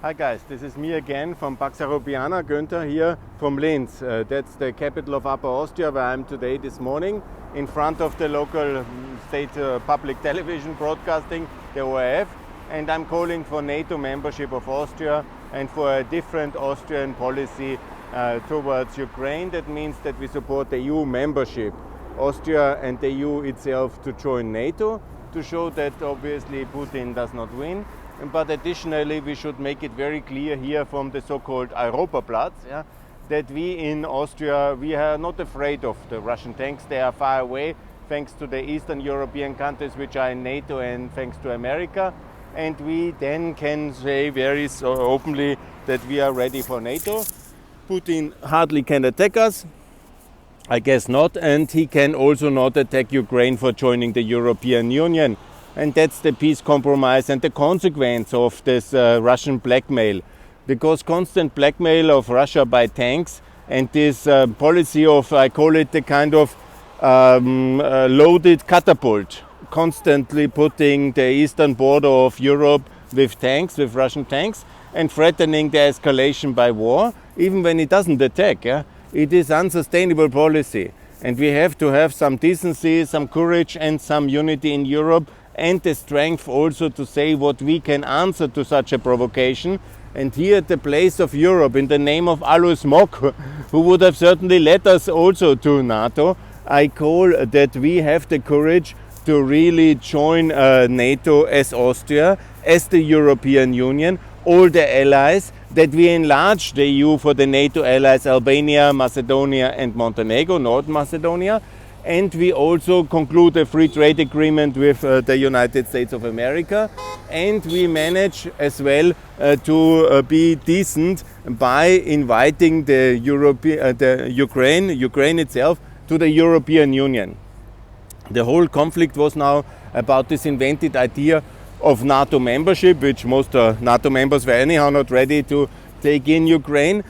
Hi guys, this is me again from Pax Europiana, Günther here from Linz. That's the capital of Upper Austria, where I'm today this morning in front of the local state public television broadcasting, the ORF, and I'm calling for NATO membership of Austria and for a different Austrian policy towards Ukraine. That means that we support the EU membership, Austria and the EU itself to join NATO, to show that obviously Putin does not win. But additionally, we should make it very clear here from the so-called Europaplatz, that we in Austria, we are not afraid of the Russian tanks. They are far away, thanks to the Eastern European countries which are in NATO and thanks to America. And we then can say very openly that we are ready for NATO. Putin hardly can attack us, I guess not, and he can also not attack Ukraine for joining the European Union. And that's the peace compromise and the consequence of this Russian blackmail. Because constant blackmail of Russia by tanks and this policy of, I call it the kind of loaded catapult, constantly putting the eastern border of Europe with tanks, with Russian tanks, and threatening the escalation by war, even when it doesn't attack. It is unsustainable policy. And we have to have some decency, some courage and some unity in Europe, and the strength also to say what we can answer to such a provocation. And here at the place of Europe, in the name of Alois Mock, who would have certainly led us also to NATO, I call that we have the courage to really join NATO as Austria, as the European Union, all the allies, that we enlarge the EU for the NATO allies Albania, Macedonia and Montenegro, North Macedonia. And we also conclude a free trade agreement with the United States of America. And we manage as well to be decent by inviting the Ukraine itself to the European Union. The whole conflict was now about this invented idea of NATO membership, which most NATO members were anyhow not ready to take in Ukraine.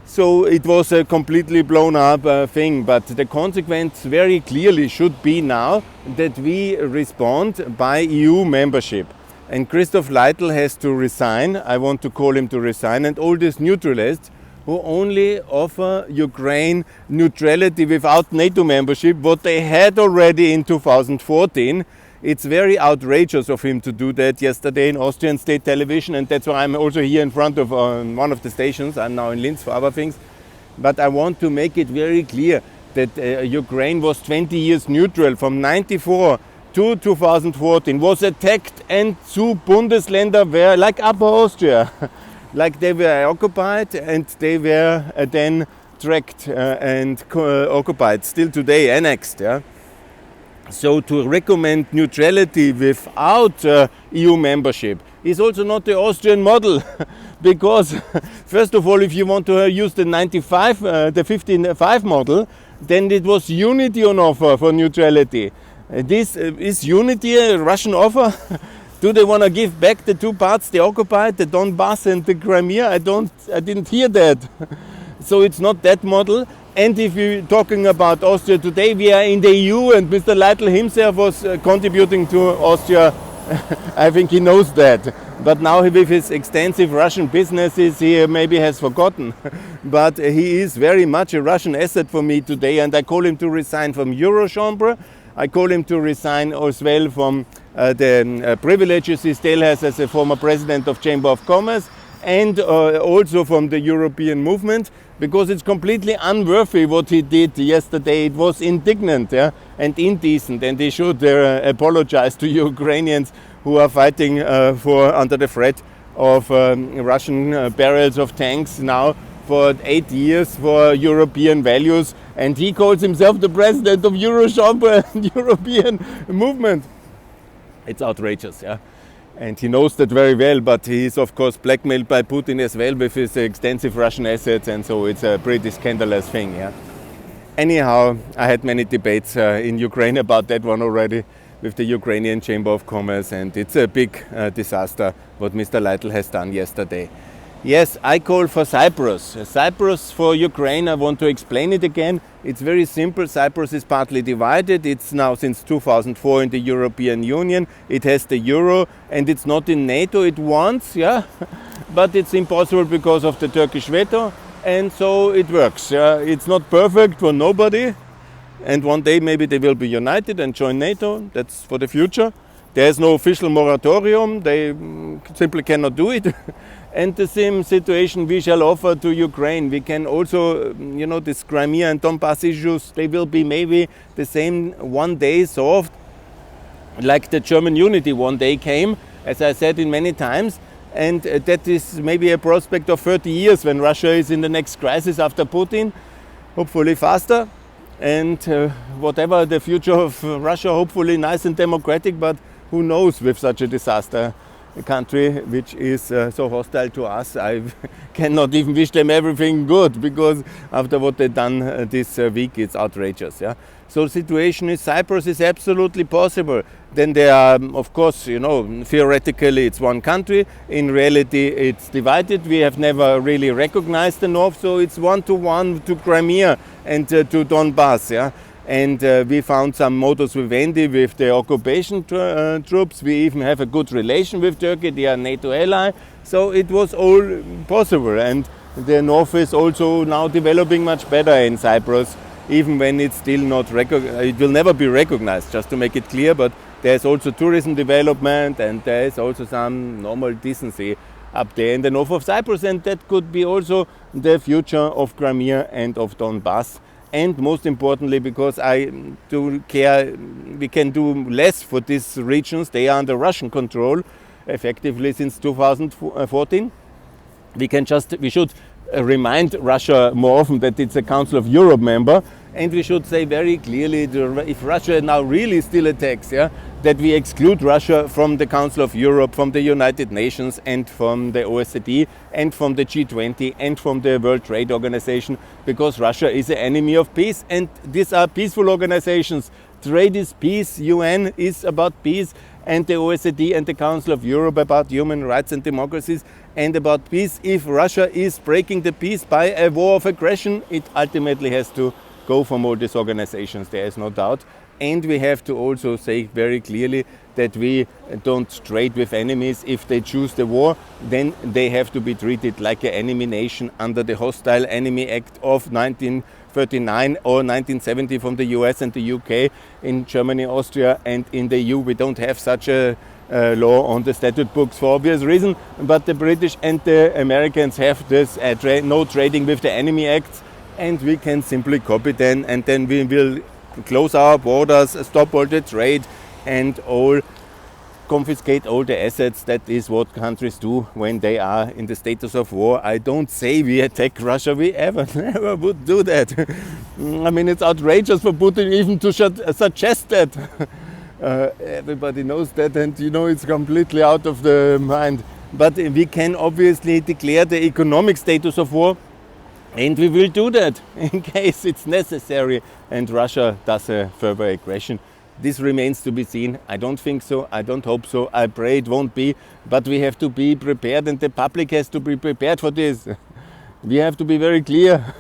So it was a completely blown up thing, but the consequence very clearly should be now that we respond by EU membership. And Christoph Leitl has to resign. I want to call him to resign, and all these neutralists who only offer Ukraine neutrality without NATO membership, what they had already in 2014. It's very outrageous of him to do that yesterday in Austrian state television, and that's why I'm also here in front of one of the stations. I'm now in Linz for other things. But I want to make it very clear that Ukraine was 20 years neutral from 1994 to 2014, was attacked, and two Bundesländer were like Upper Austria, like they were occupied and they were then tracked and occupied, still today annexed. So to recommend neutrality without EU membership is also not the Austrian model, because first of all, if you want to use the 15.5 model, then it was unity on offer for neutrality. This is unity a Russian offer? Do they want to give back the two parts they occupied, the Donbass and the Crimea? I didn't hear that. So it's not that model. And if you're talking about Austria today, we are in the EU, and Mr. Leitl himself was contributing to Austria. I think he knows that. But now with his extensive Russian businesses, he maybe has forgotten. But he is very much a Russian asset for me today, and I call him to resign from Eurochambre. I call him to resign as well from the privileges he still has as a former president of Chamber of Commerce, and also from the European movement, because it's completely unworthy what he did yesterday. It was indignant and indecent, and he should apologize to Ukrainians who are fighting under the threat of Russian barrels of tanks now for 8 years for European values, and he calls himself the president of Eurochambre and European movement. It's outrageous, And he knows that very well, but he is of course blackmailed by Putin as well with his extensive Russian assets, and so it's a pretty scandalous thing. Anyhow, I had many debates in Ukraine about that one already with the Ukrainian Chamber of Commerce, and it's a big disaster what Mr. Leitl has done yesterday. Yes, I call for Cyprus. Cyprus for Ukraine, I want to explain it again. It's very simple. Cyprus is partly divided. It's now since 2004 in the European Union. It has the euro and it's not in NATO. It wants, but it's impossible because of the Turkish veto, and so it works. It's not perfect for nobody, and one day maybe they will be united and join NATO. That's for the future. There is no official moratorium. They simply cannot do it. And the same situation we shall offer to Ukraine. We can also, this Crimea and Donbass issues, they will be maybe the same one day solved, like the German unity one day came, as I said in many times. And that is maybe a prospect of 30 years when Russia is in the next crisis after Putin, hopefully faster. And whatever the future of Russia, hopefully nice and democratic, but who knows with such a disaster country which is so hostile to us. I cannot even wish them everything good, because after what they've done this week, it's outrageous. Yeah? So the situation in Cyprus is absolutely possible. Then there are, of course, theoretically it's one country. In reality, it's divided. We have never really recognized the North, so it's 1-to-1 to Crimea and to Donbass. Yeah? And we found some modus vivendi with the occupation troops. We even have a good relation with Turkey. They are a NATO ally. So it was all possible. And the North is also now developing much better in Cyprus, even when it's still not recognized. It will never be recognized, just to make it clear. But there's also tourism development, and there's also some normal decency up there in the north of Cyprus. And that could be also the future of Crimea and of Donbass. And most importantly, because I do care, we can do less for these regions. They are under Russian control, effectively since 2014. We should remind Russia more often that it's a Council of Europe member, and we should say very clearly, if Russia now really still attacks, that we exclude Russia from the Council of Europe, from the United Nations, and from the OECD, and from the G20, and from the World Trade Organization, because Russia is an enemy of peace, and these are peaceful organizations. Trade is peace, UN is about peace, and the OECD and the Council of Europe about human rights and democracies and about peace. If Russia is breaking the peace by a war of aggression, it ultimately has to go from all these organizations, there is no doubt. And we have to also say very clearly that we don't trade with enemies. If they choose the war, then they have to be treated like an enemy nation under the Hostile Enemy Act of 1939 or 1970 from the US and the UK. In Germany, Austria and in the EU we don't have such a law on the statute books for obvious reason, but the British and the Americans have this no trading with the enemy acts, and we can simply copy them, and then we will close our borders, stop all the trade, and confiscate all the assets. That is what countries do when they are in the status of war. I don't say we attack Russia, we never would do that. I mean, it's outrageous for Putin even to suggest that. Everybody knows that, and it's completely out of the mind. But we can obviously declare the economic status of war, and we will do that in case it's necessary and Russia does a further aggression. This remains to be seen. I don't think so. I don't hope so. I pray it won't be. But we have to be prepared, and the public has to be prepared for this. We have to be very clear.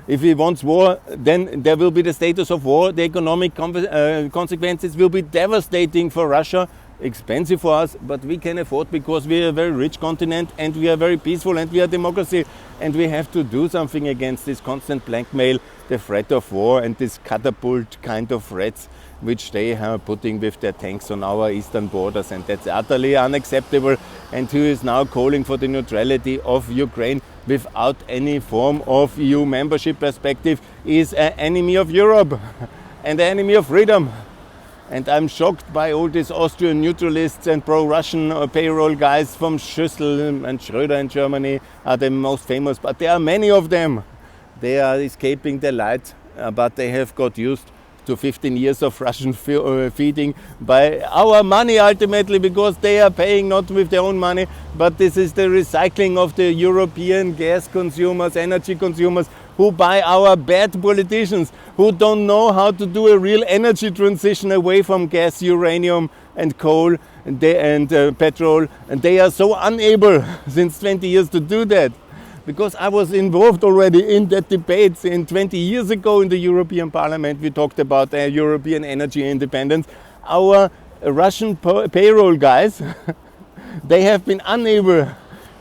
If he wants war, then there will be the status of war. The economic consequences will be devastating for Russia, expensive for us, but we can afford, because we are a very rich continent and we are very peaceful and we are democracy, and we have to do something against this constant blackmail, the threat of war, and this catapult kind of threats which they are putting with their tanks on our eastern borders, and that's utterly unacceptable. And who is now calling for the neutrality of Ukraine without any form of EU membership perspective is an enemy of Europe and an enemy of freedom. And I'm shocked by all these Austrian neutralists and pro-Russian payroll guys from Schüssel and Schröder in Germany are the most famous, but there are many of them. They are escaping the light, but they have got used to 15 years of Russian feeding by our money ultimately, because they are paying not with their own money, but this is the recycling of the European gas consumers, energy consumers, who buy our bad politicians, who don't know how to do a real energy transition away from gas, uranium and coal and petrol. And they are so unable since 20 years to do that. Because I was involved already in that debate 20 years ago in the European Parliament. We talked about European energy independence. Our Russian payroll guys, they have been unable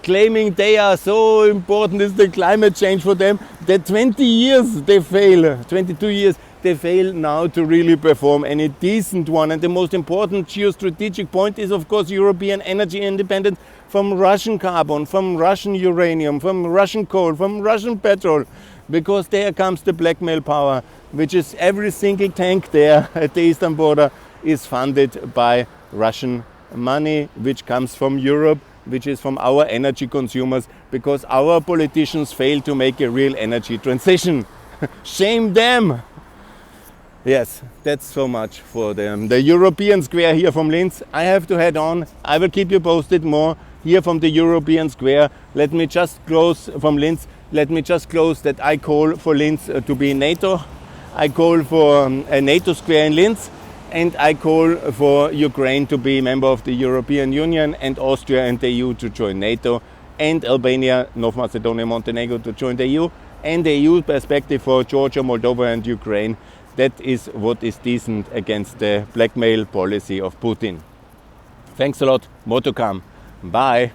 claiming they are so important, is the climate change for them, that 20 years they fail, 22 years they fail now to really perform any decent one. And the most important geostrategic point is, of course, European energy independence from Russian carbon, from Russian uranium, from Russian coal, from Russian petrol, because there comes the blackmail power, which is every single tank there at the eastern border is funded by Russian money, which comes from Europe, which is from our energy consumers, because our politicians fail to make a real energy transition. Shame them! Yes, that's so much for them. The European Square here from Linz. I have to head on. I will keep you posted more here from the European Square. Let me just close from Linz. Let me just close that I call for Linz to be NATO. I call for a NATO square in Linz. And I call for Ukraine to be a member of the European Union, and Austria and the EU to join NATO, and Albania, North Macedonia, Montenegro to join the EU, and the EU perspective for Georgia, Moldova and Ukraine. That is what is decent against the blackmail policy of Putin. Thanks a lot. More to come. Bye.